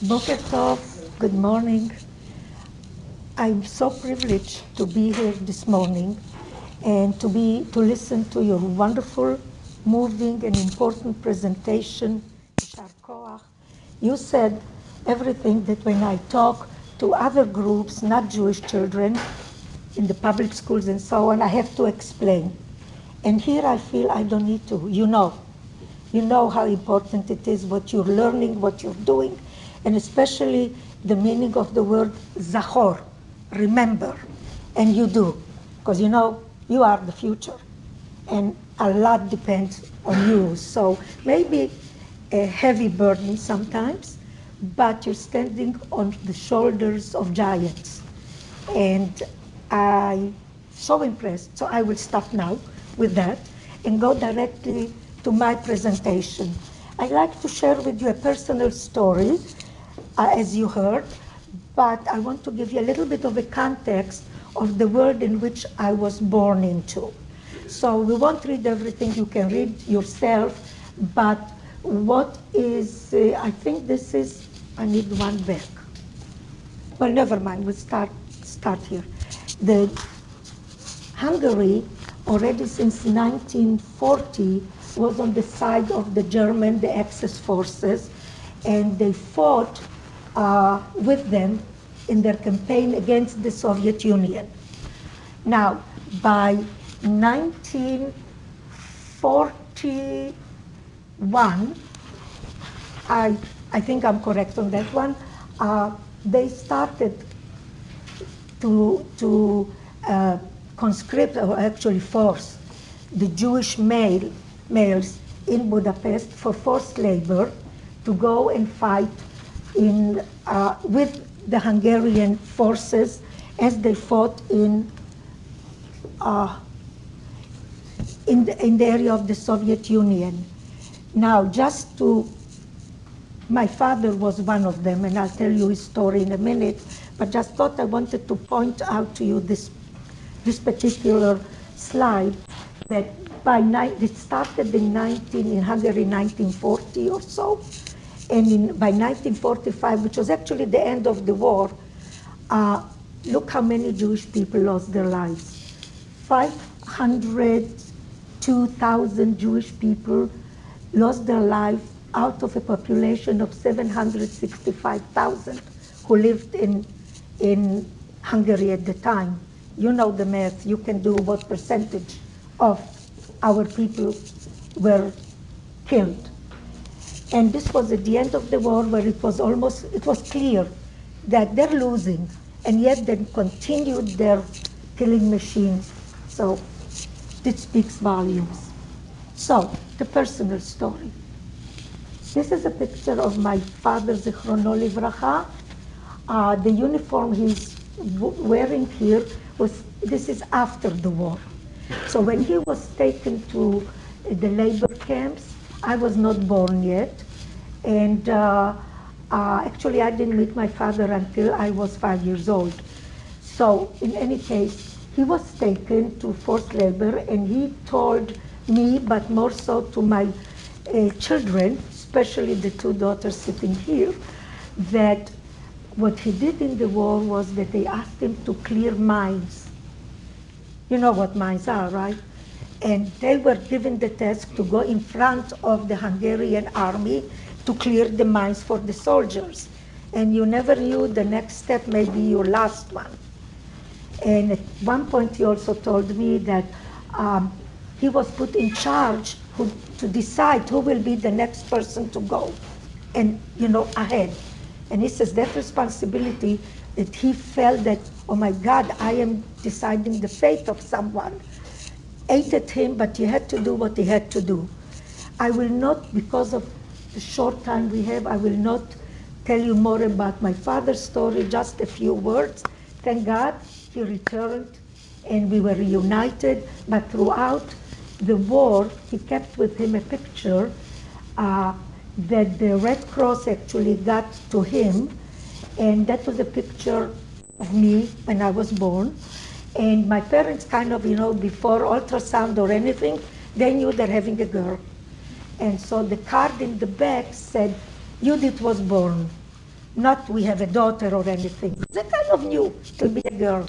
Boker Tov, good morning. I'm so privileged to be here this morning and to listen to your wonderful, moving and important presentation. Yishar Koach. You said everything that when I talk to other groups, not Jewish children, in the public schools and so on, I have to explain. And here I feel I don't need to. You know how important it is, what you're learning, what you're doing, and especially the meaning of the word zachor, remember. And you do, because you are the future. And a lot depends on you. So maybe a heavy burden sometimes, but you're standing on the shoulders of giants. And I'm so impressed. So I will stop now with that and go directly to my presentation. I'd like to share with you a personal story, as you heard, but I want to give you a little bit of a context of the world in which I was born into. So we won't read everything, you can read yourself, but what is, I think this is, I need one back. Well, never mind, we'll start here. The Hungary, already since 1940, was on the side of the German, the Axis forces, and they fought with them in their campaign against the Soviet Union. Now, by 1941, I think I'm correct on that one, they started to conscript, or actually force, the Jewish males in Budapest for forced labor to go and fight with the Hungarian forces as they fought in the area of the Soviet Union. Now, my father was one of them, and I'll tell you his story in a minute, but just thought I wanted to point out to you this particular slide that it started in Hungary 1940 or so, and by 1945, which was actually the end of the war, look how many Jewish people lost their lives. 502,000 Jewish people lost their life out of a population of 765,000 who lived in Hungary at the time. You know the math, you can do what percentage of our people were killed. And this was at the end of the war where it was clear that they're losing, and yet they continued their killing machines. So it speaks volumes. So, the personal story. This is a picture of my father, Zichrono Livracha. The uniform he's wearing here this is after the war. So when he was taken to the labor camps, I was not born yet. And actually I didn't meet my father until I was 5 years old. So in any case, he was taken to forced labor, and he told me, but more so to my children, especially the two daughters sitting here, that what he did in the war was that they asked him to clear mines. You know what mines are, right? And they were given the task to go in front of the Hungarian army to clear the mines for the soldiers. And you never knew the next step may be your last one. And at one point he also told me that he was put in charge to decide who will be the next person to go and, ahead. And he says that responsibility, that he felt that, oh my God, I am deciding the fate of someone, ate at him, but he had to do what he had to do. I will not, because of the short time we have, I will not tell you more about my father's story, just a few words. Thank God he returned and we were reunited, but throughout the war, he kept with him a picture that the Red Cross actually got to him, and that was a picture of me when I was born. And my parents kind of, before ultrasound or anything, they knew they're having a girl. And so the card in the back said, Judith was born. not we have a daughter or anything. They kind of knew to be a girl.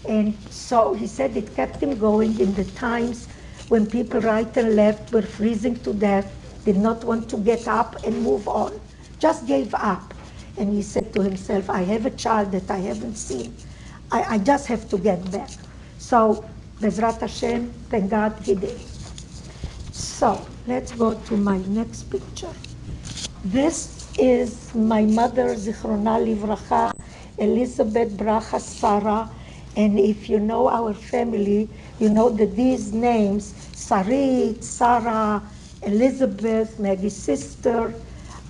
And so he said it kept him going in the times when people right and left were freezing to death, did not want to get up and move on, just gave up. And he said to himself, I have a child that I haven't seen. I just have to get back. So, Bezrat Hashem, thank God he did. So, let's go to my next picture. This is my mother, Zichrona Livracha, Elizabeth Bracha Sarah. And if you know our family, you know that these names, Sarit, Sarah, Elizabeth, Maggie's sister,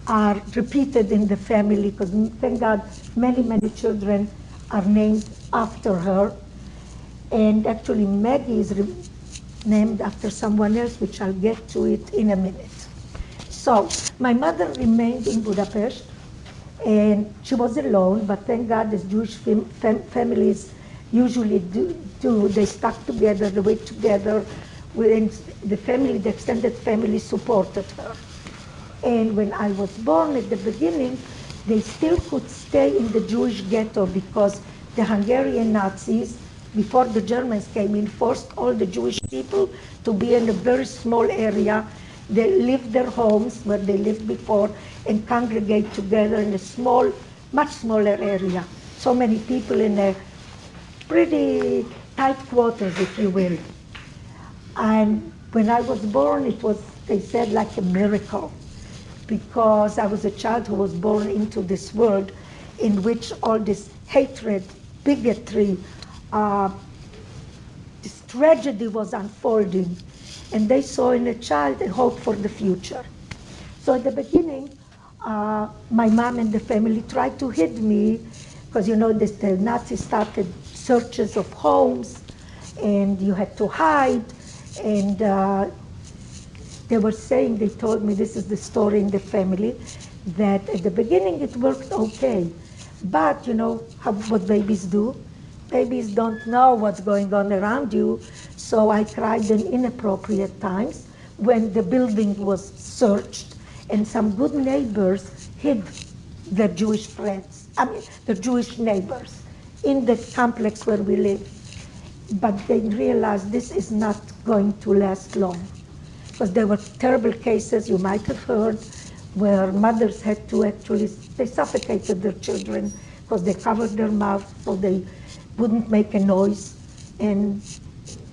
are repeated in the family because, thank God, many, many children are named after her. And actually, Maggie is named after someone else, which I'll get to it in a minute. So, my mother remained in Budapest, and she was alone, but thank God, as Jewish families usually do, they stuck together, they were together, and the family, the extended family supported her. And when I was born at the beginning, they still could stay in the Jewish ghetto because the Hungarian Nazis, before the Germans came in, forced all the Jewish people to be in a very small area. They left their homes where they lived before and congregate together in a small, much smaller area. So many people in a pretty tight quarters, if you will. And when I was born, it was, they said, like a miracle, because I was a child who was born into this world in which all this hatred, bigotry, this tragedy was unfolding. And they saw in a child a hope for the future. So at the beginning, my mom and the family tried to hide me, because you know the Nazis started searches of homes, and you had to hide. And they were saying, they told me, this is the story in the family, that at the beginning it worked okay. But you know what babies do? Babies don't know what's going on around you. So I cried in inappropriate times when the building was searched, and some good neighbors hid their Jewish friends, the Jewish neighbors, in the complex where we live. But they realized this is not going to last long, because there were terrible cases, you might have heard, where mothers had to actually, they suffocated their children because they covered their mouth so they wouldn't make a noise. And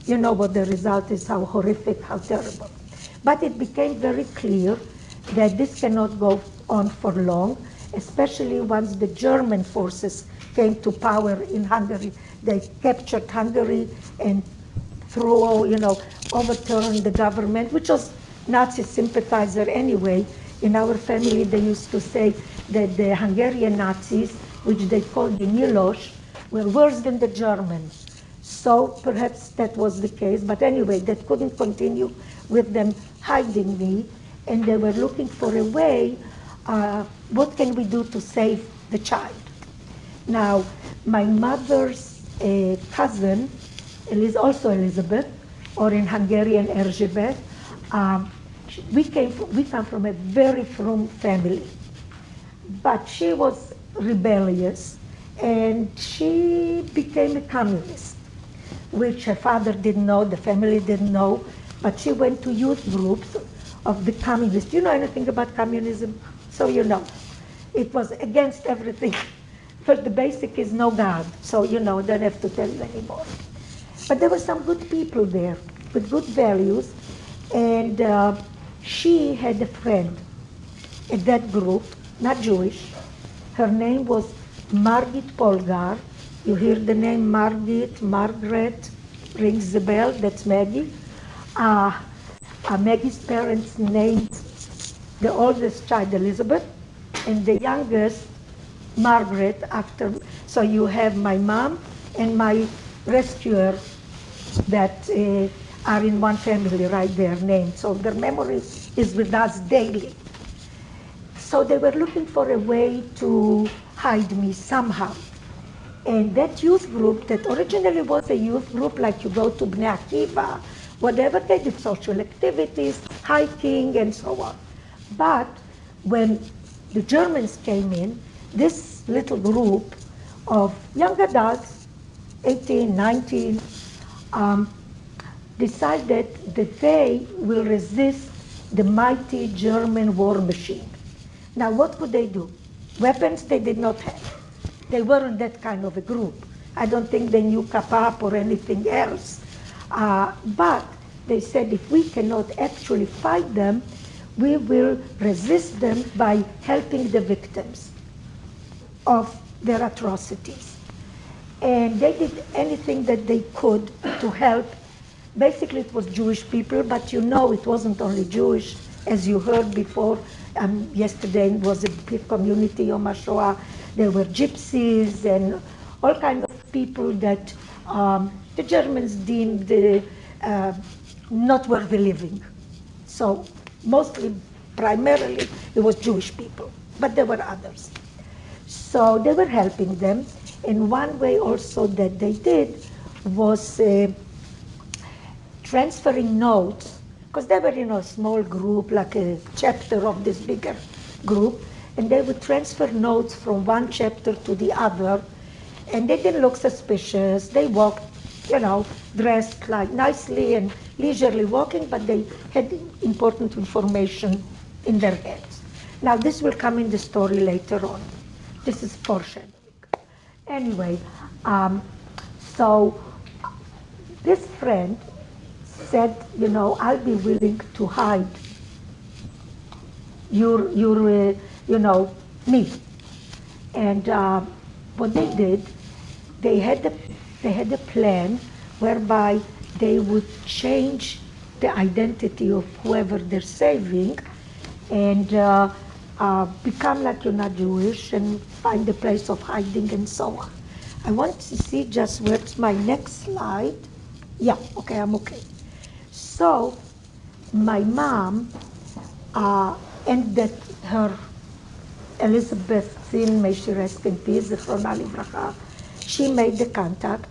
you know what the result is, how horrific, how terrible. But it became very clear that this cannot go on for long, especially once the German forces came to power in Hungary. They captured Hungary and overturned the government, which was Nazi sympathizer anyway. In our family, they used to say that the Hungarian Nazis, which they called the Miloš, were worse than the Germans. So perhaps that was the case, but anyway, that couldn't continue with them hiding me, and they were looking for a way, what can we do to save the child? Now, my mother's cousin, also Elizabeth, or in Hungarian Erzsébet, we come from a very frum family, but she was rebellious, and she became a communist, which her father didn't know, the family didn't know, but she went to youth groups of the communists. Do you know anything about communism? So you know. It was against everything. But the basic is no God, so you know, don't have to tell you anymore. But there were some good people there with good values, and she had a friend in that group, not Jewish. Her name was Margit Polgar. You hear the name Margit, Margaret, rings the bell, that's Maggie. Maggie's parents named the oldest child Elizabeth, and the youngest Margaret after. So you have my mom and my rescuer that are in one family right there named. So their memory is with us daily. So they were looking for a way to hide me somehow. And that youth group that originally was a youth group like you go to Bnei Akiva, whatever, they did social activities, hiking and so on. But when the Germans came in, this little group of young adults, 18, 19, decided that they will resist the mighty German war machine. Now, what would they do? Weapons they did not have. They weren't that kind of a group. I don't think they knew Kapap or anything else. But they said if we cannot actually fight them, we will resist them by helping the victims of their atrocities. And they did anything that they could to help. Basically, it was Jewish people, but you know it wasn't only Jewish. As you heard before, yesterday was a big community, Yom Hashoah. There were gypsies and all kinds of people that the Germans deemed not worthy living. So mostly, primarily, it was Jewish people, but there were others. So they were helping them. And one way also that they did was transferring notes, because they were in a small group, like a chapter of this bigger group, and they would transfer notes from one chapter to the other, and they didn't look suspicious. They walked, dressed like nicely and leisurely walking, but they had important information in their heads. Now, this will come in the story later on. This is foreshadowing. Anyway, so this friend said, I'll be willing to hide your me. And what they did, they had a plan whereby they would change the identity of whoever they're saving and become like you're not Jewish and find a place of hiding and so on. I want to see just where's my next slide. Yeah, okay, I'm okay. So my mom and that her Elizabeth Zinn, may she rest in peace, Zichrona Livracha, she made the contact,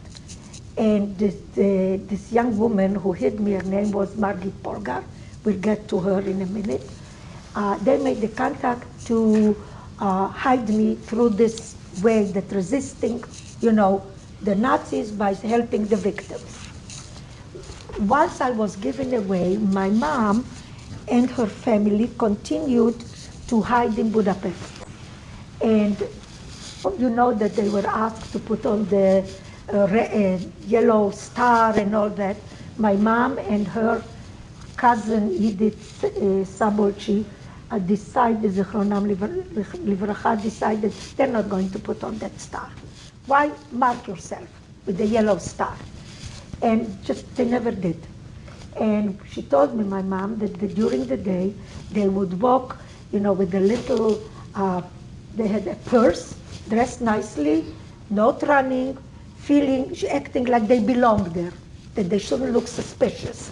and this young woman who hid me, her name was Margit Polgar, we'll get to her in a minute. They made the contact to hide me through this way, that resisting, the Nazis by helping the victims. Once I was given away, my mom and her family continued to hide in Budapest. And you know that they were asked to put on the yellow star and all that. My mom and her cousin Edith Sabolchi decided, Zichronam Livracha, decided they're not going to put on that star. Why mark yourself with the yellow star? And just, they never did. And she told me, my mom, that during the day, they would walk, with a little, they had a purse, dressed nicely, not running, acting like they belonged there, that they shouldn't look suspicious.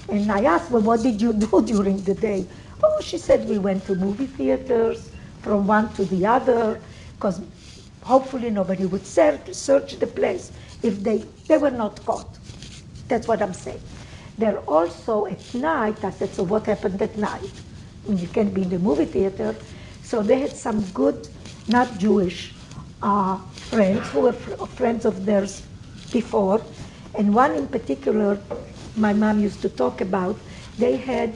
And I asked, well, what did you do during the day? Oh, she said, we went to movie theaters, from one to the other, because hopefully nobody would search the place if they were not caught. That's what I'm saying. They're also at night, I said, so what happened at night? I mean, you can't be in the movie theater. So they had some good, not Jewish friends who were friends of theirs before. And one in particular, my mom used to talk about, he had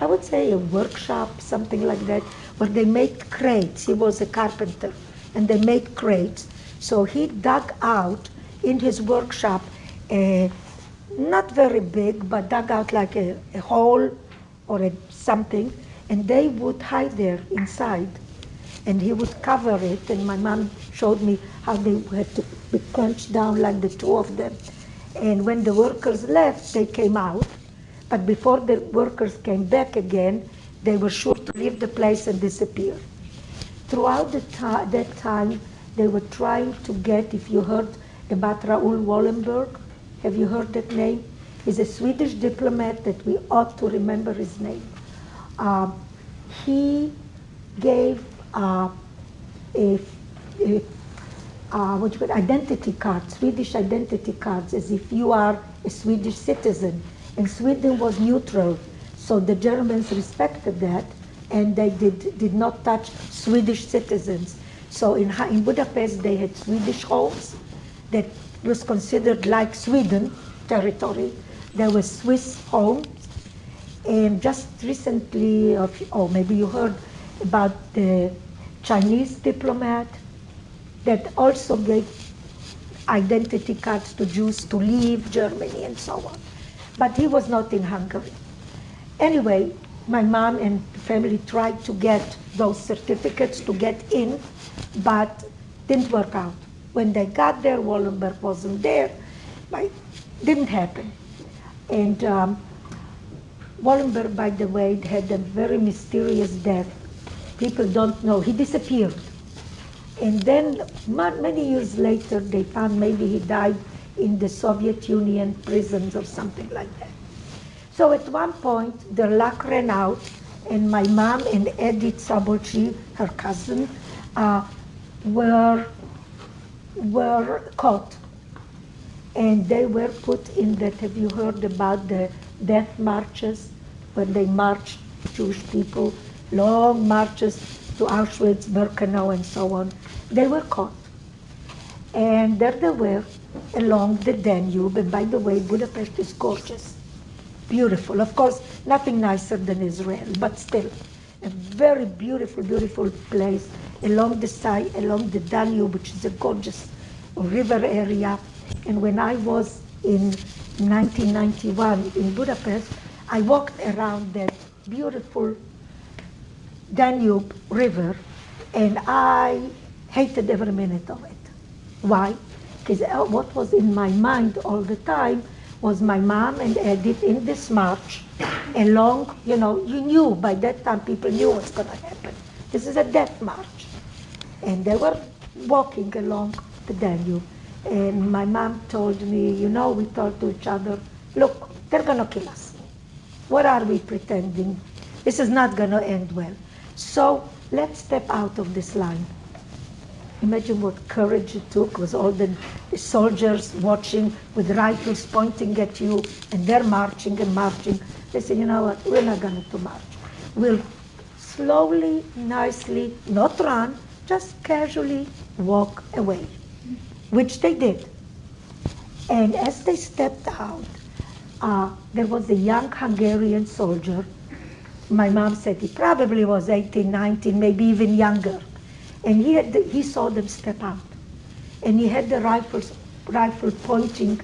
I would say a workshop, something like that, where they made crates. He was a carpenter, and they made crates. So he dug out in his workshop, not very big, but dug out like a hole or something, and they would hide there inside. And he would cover it, and my mom showed me how they had to be crunched down like the two of them. And when the workers left, they came out. But before the workers came back again, they were sure to leave the place and disappear. Throughout that time, they were trying to get, if you heard about Raoul Wallenberg, have you heard that name? He's a Swedish diplomat that we ought to remember his name. He gave identity cards, Swedish identity cards, as if you are a Swedish citizen. And Sweden was neutral, so the Germans respected that. and they did not touch Swedish citizens. So in Budapest, they had Swedish homes that was considered like Sweden territory. There were Swiss homes. And just recently, or maybe you heard about the Chinese diplomat that also gave identity cards to Jews to leave Germany and so on. But he was not in Hungary. Anyway, my mom and family tried to get those certificates to get in, but didn't work out. When they got there, Wallenberg wasn't there, but it didn't happen. And Wallenberg, by the way, had a very mysterious death. People don't know. He disappeared. And then many years later, they found maybe he died in the Soviet Union prisons or something like that. So at one point, their luck ran out, and my mom and Edith Sabolchi, her cousin, were caught. And they were put in that, have you heard about the death marches, when they marched Jewish people, long marches to Auschwitz, Birkenau, and so on. They were caught. And there they were along the Danube. And by the way, Budapest is gorgeous, beautiful. Of course, nothing nicer than Israel, but still a very beautiful, beautiful place along the side, along the Danube, which is a gorgeous river area. And when I was in 1991 in Budapest, I walked around that beautiful Danube River, and I hated every minute of it. Why? Because what was in my mind all the time was my mom and Edith in this march along, you knew, by that time people knew what's going to happen. This is a death march. And they were walking along the Danube. And my mom told me, we told to each other, look, they're going to kill us. What are we pretending? This is not going to end well. So let's step out of this line. Imagine what courage it took with all the soldiers watching with rifles pointing at you, and they're marching and marching. They said, you know what, we're not going to march. We'll slowly, nicely, not run, just casually walk away, which they did. And as they stepped out, there was a young Hungarian soldier. My mom said he probably was 18, 19, maybe even younger. And he saw them step out. And he had the rifle pointing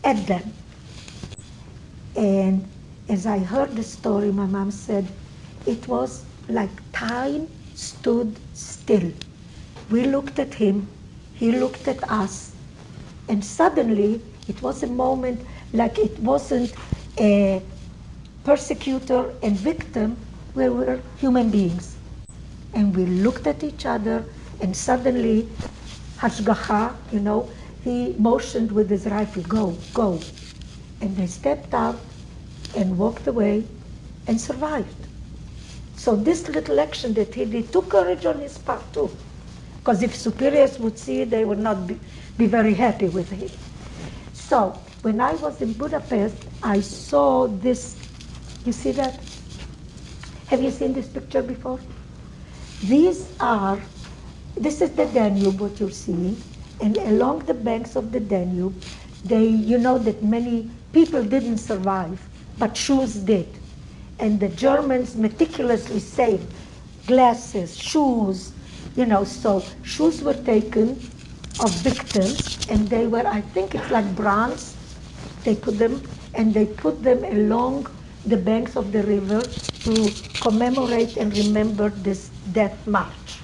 at them. And as I heard the story, my mom said, it was like time stood still. We looked at him, he looked at us, and suddenly it was a moment like it wasn't a persecutor and victim, we were human beings. And we looked at each other, and suddenly, Hashgacha, he motioned with his rifle, go, go. And they stepped out and walked away and survived. So this little action that he did took courage on his part too. Because if superiors would see it, they would not be very happy with him. So when I was in Budapest, I saw this, you see that? Have you seen this picture before? This is the Danube, what you're seeing, and along the banks of the Danube, you know that many people didn't survive, but shoes did. And the Germans meticulously saved glasses, shoes, so shoes were taken of victims, and they were, I think it's like bronze, they put them along the banks of the river to commemorate and remember this death march,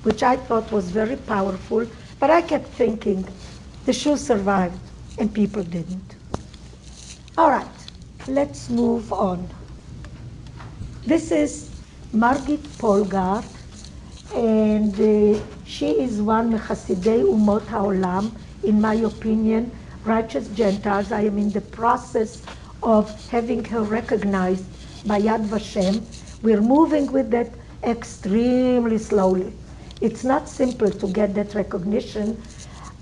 which I thought was very powerful, but I kept thinking, the shoes survived and people didn't. All right, let's move on. This is Margit Polgar, and she is one Mechasidei Umot HaOlam, in my opinion, righteous Gentiles. I am in the process of having her recognized by Yad Vashem. We're moving with that extremely slowly. It's not simple to get that recognition.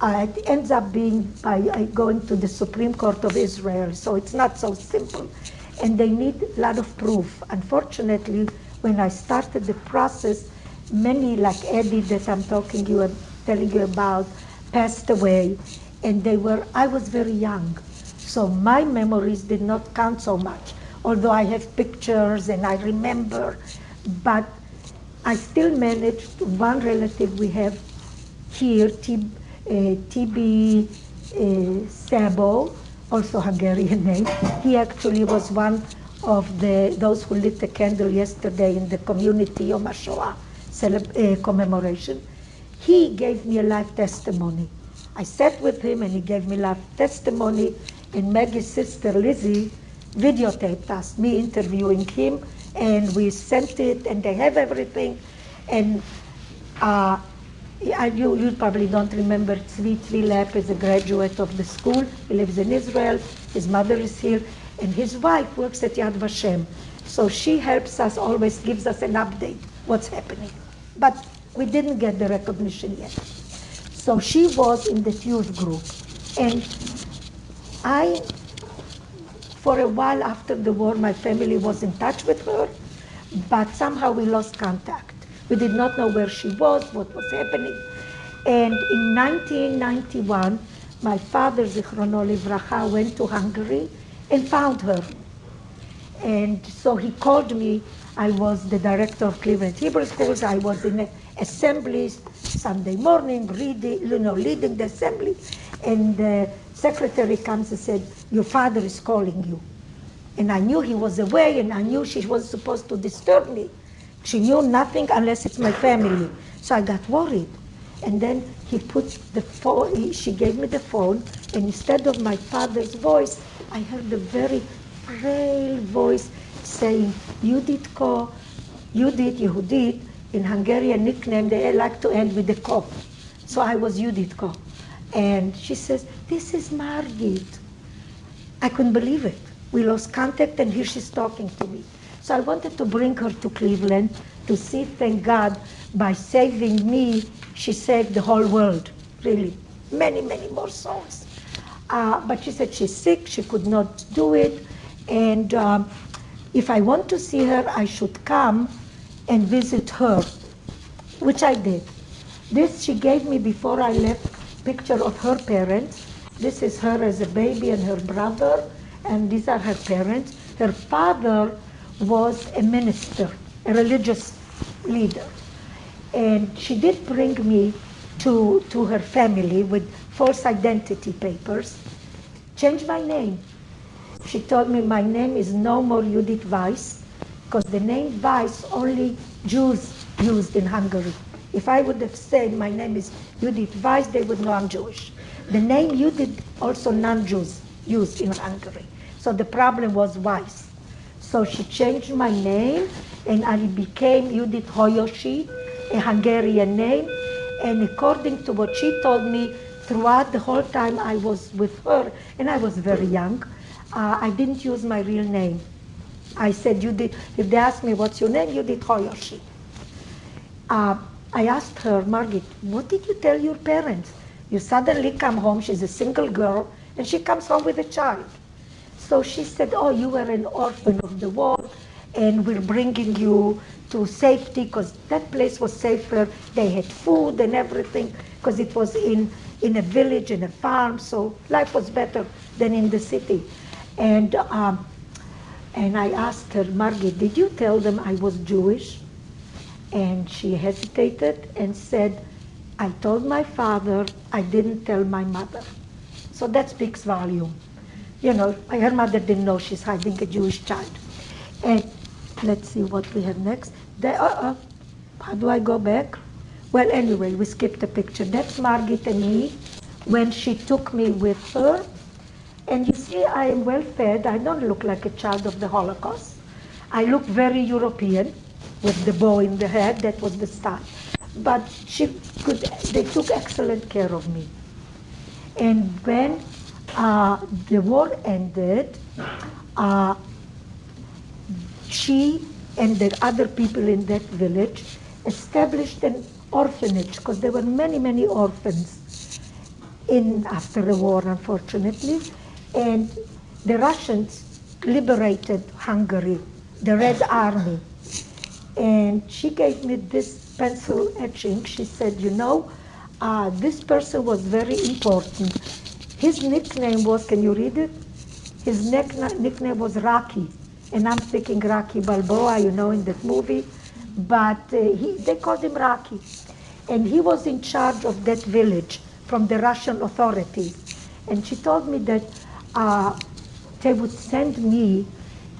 It ends up being by going to the Supreme Court of Israel, so it's not so simple. And they need a lot of proof. Unfortunately, when I started the process, many like Eddie that I'm telling you about, passed away, and I was very young. So my memories did not count so much, although I have pictures and I remember, but I still managed. One relative we have here, T.B. Sabo, also Hungarian name. He actually was one of those who lit the candle yesterday in the community Yom Hashoah commemoration. He gave me a life testimony. I sat with him and he gave me life testimony, and Maggie's sister Lizzie videotaped us, me interviewing him, and we sent it, and they have everything. And you probably don't remember Tzvi Lepp is a graduate of the school. He lives in Israel. His mother is here, and his wife works at Yad Vashem. So she helps us, always gives us an update what's happening. But we didn't get the recognition yet. So she was in the youth group, and for a while after the war, my family was in touch with her, but somehow we lost contact. We did not know where she was, what was happening. And in 1991, my father, Zichrono Livracha, went to Hungary and found her. And so he called me. I was the director of Cleveland Hebrew Schools. I was in assemblies Sunday morning, leading the assembly. And the secretary comes and said, "Your father is calling you." And I knew he was away, and I knew she was supposed to disturb me. She knew nothing unless it's my family. So I got worried. And then he put the phone, she gave me the phone, and instead of my father's voice, I heard a very frail voice saying, Yehudit, Yehudit, in Hungarian nickname, they like to end with the ko. So I was Yehuditko. And she says, "This is Margit." I couldn't believe it. We lost contact, and here she's talking to me. So I wanted to bring her to Cleveland to see, thank God, by saving me, she saved the whole world, really. Many, many more souls. But she said she's sick, she could not do it, and if I want to see her, I should come and visit her, which I did. This she gave me before I left, picture of her parents. This is her as a baby and her brother, and these are her parents. Her father was a minister, a religious leader. And she did bring me to her family with false identity papers, changed my name. She told me my name is no more Judith Weiss, because the name Weiss only Jews used in Hungary. If I would have said my name is Judith Weiss, they would know I'm Jewish. The name Judith also non-Jews used in Hungary. So the problem was Weiss. So she changed my name, and I became Judith Hoyoshi, a Hungarian name. And according to what she told me, throughout the whole time I was with her, and I was very young, I didn't use my real name. I said, Judith, if they asked me, what's your name? Judith Hoyoshi. I asked her, Margit, what did you tell your parents? You suddenly come home, she's a single girl, and she comes home with a child. So she said, oh, you were an orphan of the war, and we're bringing you to safety, because that place was safer. They had food and everything, because it was in a village, in a farm, so life was better than in the city. And I asked her, Margit, did you tell them I was Jewish? And she hesitated and said, I told my father, I didn't tell my mother. So that speaks volume. You know, her mother didn't know she's hiding a Jewish child. And let's see what we have next. How do I go back? Well, anyway, we skipped a picture. That's Margit and me when she took me with her. And you see, I am well fed. I don't look like a child of the Holocaust. I look very European with the bow in the head. That was the style. But they took excellent care of me. And when the war ended, she and the other people in that village established an orphanage, because there were many, many orphans after the war, unfortunately. And the Russians liberated Hungary, the Red Army. And she gave me this pencil etching. She said, this person was very important. His nickname was, can you read it? His nickname was Rocky. And I'm thinking Rocky Balboa, in that movie. But they called him Rocky. And he was in charge of that village from the Russian authorities. And she told me that they would send me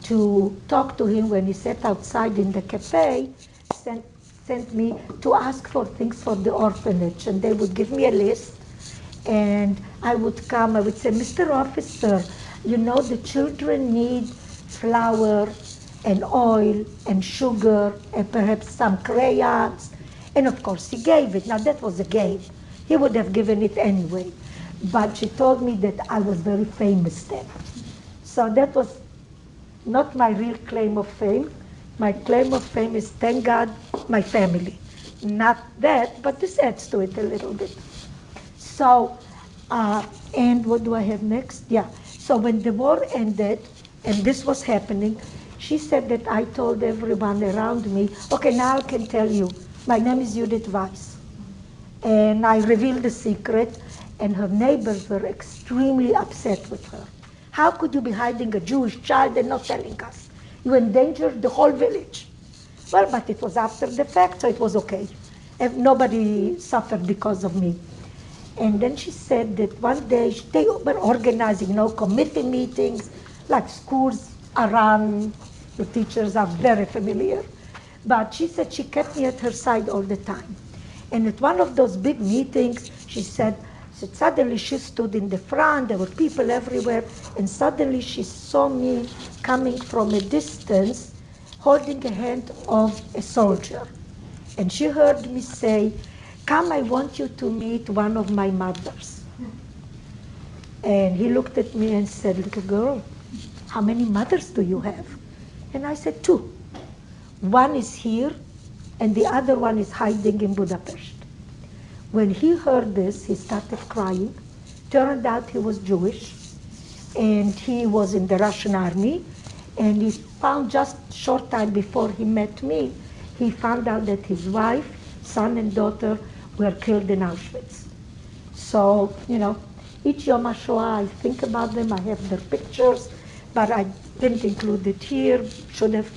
to talk to him when he sat outside in the cafe, sent me to ask for things for the orphanage. And they would give me a list, and I would come, I would say, Mr. Officer, the children need flour and oil and sugar and perhaps some crayons. And of course he gave it. Now that was a game. He would have given it anyway. But she told me that I was very famous then. So that was not my real claim of fame. My claim of fame is, thank God, my family. Not that, but this adds to it a little bit. So, and what do I have next? Yeah. So when the war ended, and this was happening, she said that I told everyone around me, okay, now I can tell you, my name is Judith Weiss. And I revealed the secret, and her neighbors were extremely upset with her. How could you be hiding a Jewish child and not telling us? You endangered the whole village. Well, but it was after the fact, so it was okay. And nobody suffered because of me. And then she said that one day they were organizing, committee meetings, like schools are run. The teachers are very familiar. But she said she kept me at her side all the time. And at one of those big meetings, she said suddenly she stood in the front, there were people everywhere, and suddenly she saw me coming from a distance, holding the hand of a soldier. And she heard me say, come, I want you to meet one of my mothers. And he looked at me and said, little girl, how many mothers do you have? And I said, 2. One is here, and the other one is hiding in Budapest. When he heard this, he started crying. Turned out he was Jewish, and he was in the Russian army, and he found just a short time before he met me, he found out that his wife, son and daughter were killed in Auschwitz. So, each Yom HaShoah, I think about them, I have their pictures, but I didn't include it here, should have.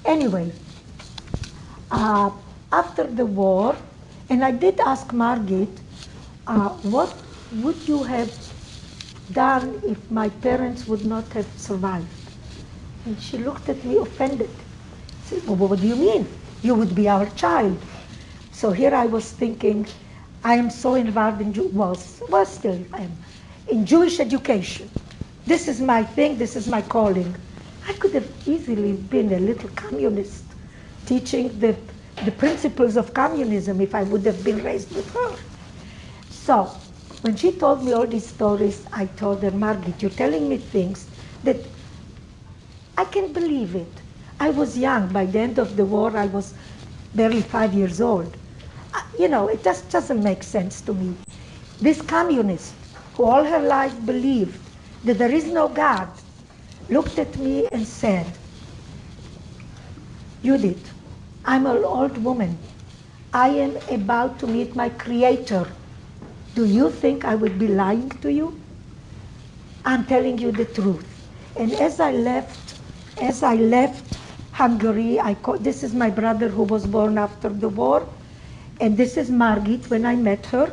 Anyway, after the war, and I did ask Margit, what would you have done if my parents would not have survived? And she looked at me offended. She said, well, what do you mean? You would be our child. So here I was thinking, I am so involved in, still I am, in Jewish education. This is my thing, this is my calling. I could have easily been a little communist, teaching the principles of communism if I would have been raised with her. So when she told me all these stories, I told her, Margit, you're telling me things that I can't believe it. I was young. By the end of the war, I was barely 5 years old. It just doesn't make sense to me. This communist, who all her life believed that there is no God, looked at me and said, Judith, I'm an old woman. I am about to meet my Creator. Do you think I would be lying to you? I'm telling you the truth. And as I left Hungary, this is my brother who was born after the war, and this is Margit when I met her.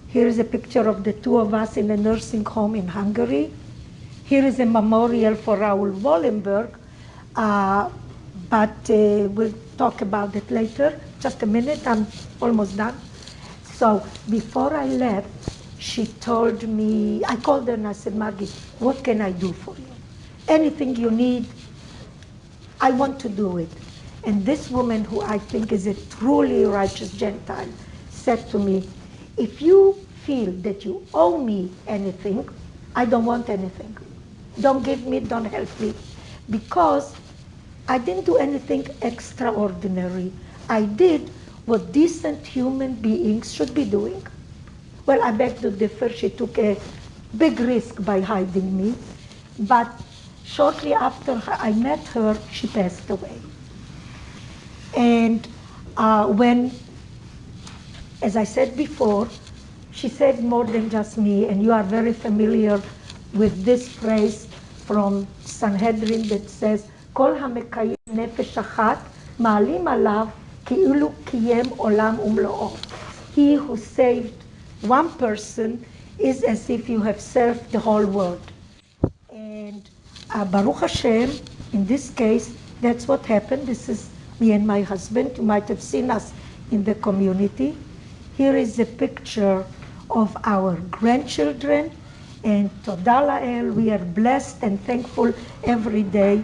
Here is a picture of the two of us in a nursing home in Hungary. Here is a memorial for Raoul Wallenberg, but we'll talk about it later. Just a minute, I'm almost done. So before I left, she told me, I called her and I said, Margit, what can I do for you? Anything you need, I want to do it. And this woman, who I think is a truly righteous Gentile, said to me, if you feel that you owe me anything, I don't want anything. Don't give me, don't help me. Because I didn't do anything extraordinary. I did what decent human beings should be doing. Well, I beg to differ. She took a big risk by hiding me. But shortly after I met her, she passed away. And when, as I said before, she said more than just me, and you are very familiar with this phrase from Sanhedrin that says, Kol hamekayem nefesh achat, ma'alim alav ki'ilu kiyem olam umlo'o. He who saved one person is as if you have served the whole world. And Baruch Hashem, in this case, that's what happened. This is me and my husband. You might have seen us in the community. Here is a picture of our grandchildren, and Todah La'el, we are blessed and thankful every day.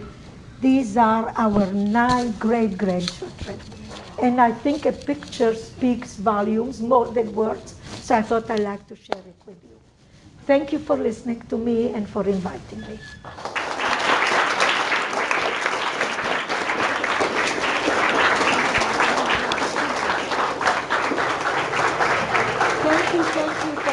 These are our 9 great-grandchildren. And I think a picture speaks volumes more than words, so I thought I'd like to share it with you. Thank you for listening to me and for inviting me. Thank you.